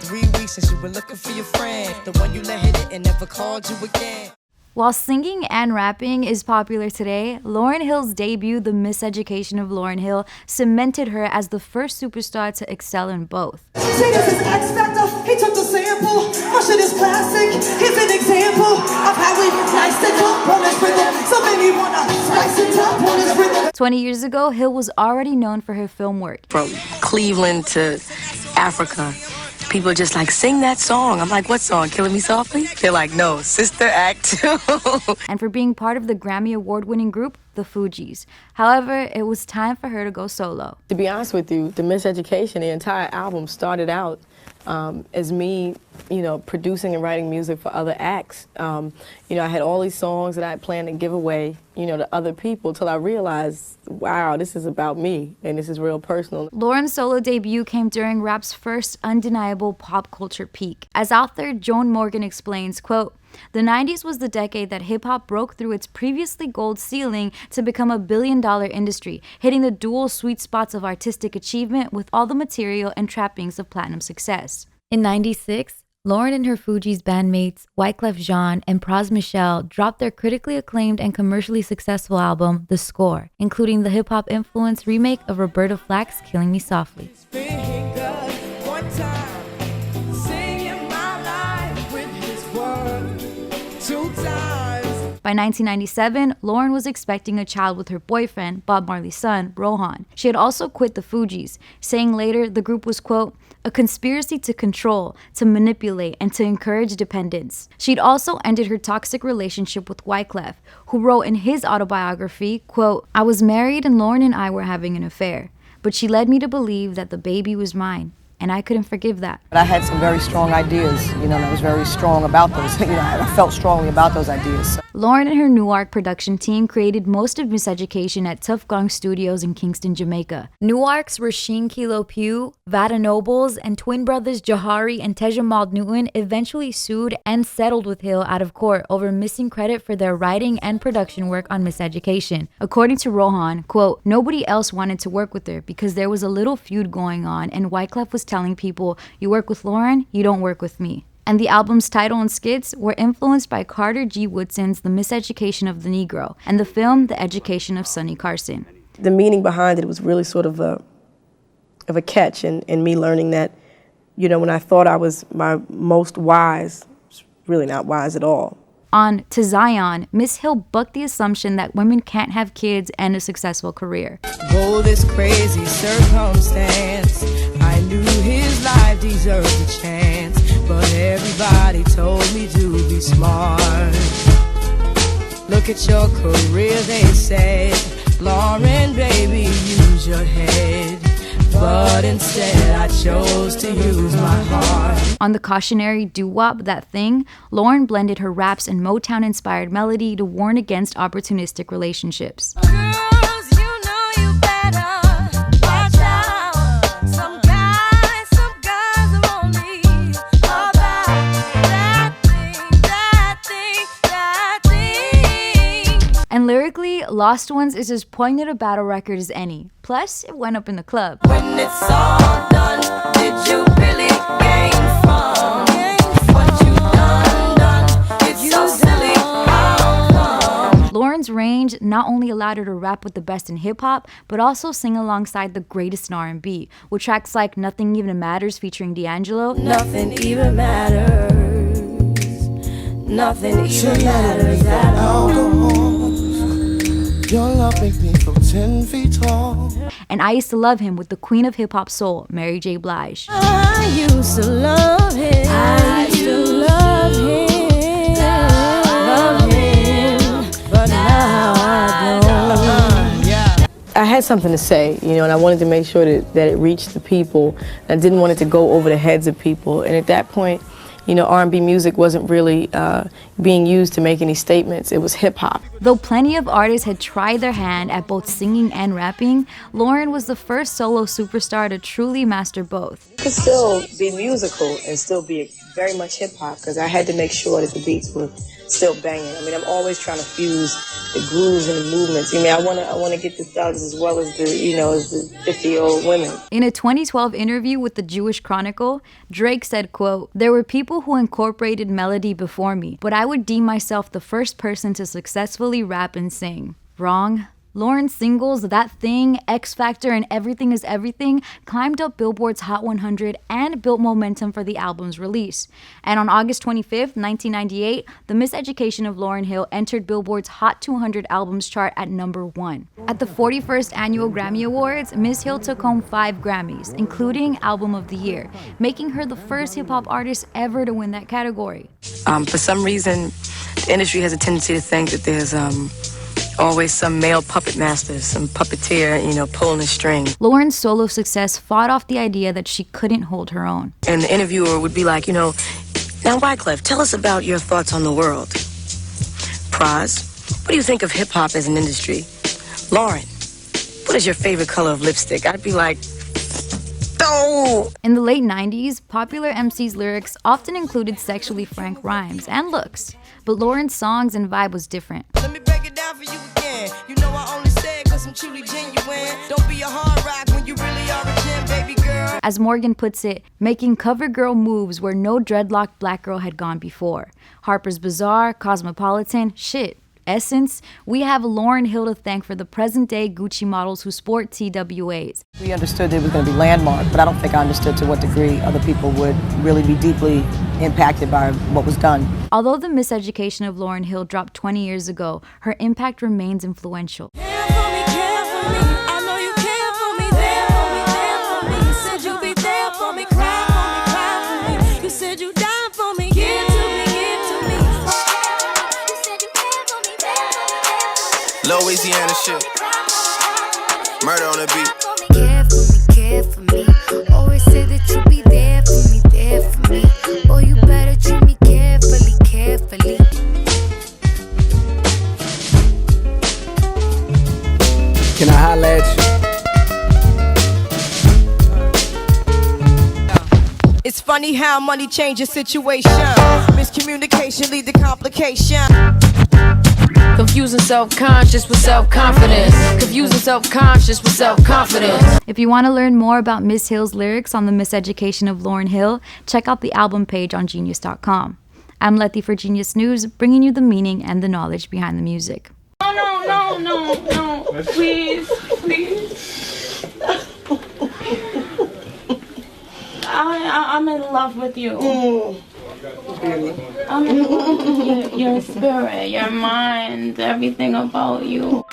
3 weeks since you were looking for your friend, the one you let hit it and never called you again. While singing and rapping is popular today, Lauryn Hill's debut, The Miseducation of Lauryn Hill, cemented her as the first superstar to excel in both. See, this is X Factor. He took the sample. My shit is classic. Here's an example of how we slice it up on this rhythm. So many wanna slice it up on this rhythm. 20 years ago, Hill was already known for her film work. From Cleveland to Africa, people are just like, sing that song. I'm like, what song? Killing Me Softly? They're like, no, Sister Act 2. And for being part of the Grammy Award-winning group, the Fugees. However, it was time for her to go solo. To be honest with you, The Miseducation, the entire album started out as me, producing and writing music for other acts. I had all these songs that I had planned to give away, to other people till I realized, wow, this is about me and this is real personal. Lauryn's solo debut came during rap's first undeniable pop culture peak. As author Joan Morgan explains, quote, "The 90s was the decade that hip-hop broke through its previously gold ceiling to become a billion-dollar industry, hitting the dual sweet spots of artistic achievement with all the material and trappings of platinum success." In '96, Lauryn and her Fugees bandmates, Wyclef Jean and Pras Michel, dropped their critically acclaimed and commercially successful album, The Score, including the hip-hop influenced remake of Roberta Flack's Killing Me Softly. By 1997, Lauryn was expecting a child with her boyfriend, Bob Marley's son, Rohan. She had also quit the Fugees, saying later the group was, quote, "a conspiracy to control, to manipulate, and to encourage dependence." She'd also ended her toxic relationship with Wyclef, who wrote in his autobiography, quote, "I was married and Lauryn and I were having an affair, but she led me to believe that the baby was mine. And I couldn't forgive that." I had some very strong ideas, and I was very strong about those. I felt strongly about those ideas. Lauryn and her Newark production team created most of Miseducation at Tough Gong Studios in Kingston, Jamaica. Newark's Rasheem Kilo Pugh, Vada Nobles, and twin brothers Jahari and Tejamal Newton eventually sued and settled with Hill out of court over missing credit for their writing and production work on Miseducation. According to Rohan, quote, "Nobody else wanted to work with her because there was a little feud going on and Wyclef was telling people, you work with Lauryn, you don't work with me." And the album's title and skits were influenced by Carter G. Woodson's The Miseducation of the Negro and the film The Education of Sonny Carson. The meaning behind it was really sort of a catch in me learning that, when I thought I was my most wise, it's really not wise at all. On To Zion, Miss Hill bucked the assumption that women can't have kids and a successful career. Oh, this crazy circumstance, I knew his life deserved a chance, but everybody told me to be smart. Look at your career, they said, Lauryn, baby, use your head. But instead I chose to use my heart. On the cautionary doo-wop, That Thing, Lauryn blended her raps and Motown-inspired melody to warn against opportunistic relationships. Girls, you know you better watch out. Some guys are only about that thing. And lyrically, Lost Ones is as poignant a battle record as any. Plus, it went up in the club. When it's all done, did you really gain from what you done? It's so silly, how come? Lauryn's range not only allowed her to rap with the best in hip-hop, but also sing alongside the greatest in R&B, with tracks like Nothing Even Matters featuring D'Angelo. Nothing even matters. Nothing even matters at all. Your love makes me feel 10 feet tall. And I Used to Love Him with the queen of hip-hop soul, Mary J. Blige. I used to love him. I used to love him. But now I don't. I had something to say, and I wanted to make sure that it reached the people. I didn't want it to go over the heads of people. And at that point, R&B music wasn't really being used to make any statements. It was hip-hop. Though plenty of artists had tried their hand at both singing and rapping, Lauryn was the first solo superstar to truly master both. You could still be musical and still be very much hip-hop, because I had to make sure that the beats were still banging. I mean, I'm always trying to fuse the grooves and the movements. I mean, I want to get the thugs as well as the 50-year-old women. In a 2012 interview with the Jewish Chronicle, Drake said, quote, "There were people who incorporated melody before me, but I would deem myself the first person to successfully rap and sing." Wrong. Lauren's singles, That Thing, X Factor, and Everything is Everything climbed up Billboard's Hot 100 and built momentum for the album's release. And on August 25th, 1998, The Miseducation of Lauryn Hill entered Billboard's Hot 200 Albums chart at number 1. At the 41st Annual Grammy Awards, Ms. Hill took home 5 Grammys, including Album of the Year, making her the first hip-hop artist ever to win that category. For some reason, the industry has a tendency to think that there's always some male puppet master, some puppeteer, pulling the string. Lauren's solo success fought off the idea that she couldn't hold her own. And the interviewer would be like, now Wyclef, tell us about your thoughts on the world. Pras, what do you think of hip-hop as an industry? Lauren, what is your favorite color of lipstick? I'd be like, oh! In the late 90s, popular MC's lyrics often included sexually frank rhymes and looks, but Lauren's songs and vibe was different. Let me break it down for you again. You know I only say it 'cause I'm truly genuine. Don't be a hard rock when you really are a gem, baby girl. As Morgan puts it, making cover girl moves where no dreadlocked black girl had gone before. Harper's Bazaar, Cosmopolitan, shit. Essence, we have Lauryn Hill to thank for the present-day Gucci models who sport TWAs. We understood it was going to be landmark, but I don't think I understood to what degree other people would really be deeply impacted by what was done. Although The Miseducation of Lauryn Hill dropped 20 years ago, her impact remains influential. Care for me, I know you care for me, there for me. You said you'd be there for me, cry for me. You said you'd die for me, give to me, give to me. You said you care for me, there for me. Louisiana shit. Murder on the beat. Care for me. Always say that you'll be there for me, there for me. Oh, you better treat me carefully, carefully. Can I holla at you? It's funny how money changes situation. Miscommunication lead to complication. Confusing self-conscious with self-confidence. Confusing self-conscious with self-confidence. If you want to learn more about Miss Hill's lyrics on The Miseducation of Lauryn Hill, check out the album page on Genius.com. I'm Letty for Genius News, bringing you the meaning and the knowledge behind the music. No, please. I'm in love with you. I'm in love with you. Your spirit, your mind, everything about you.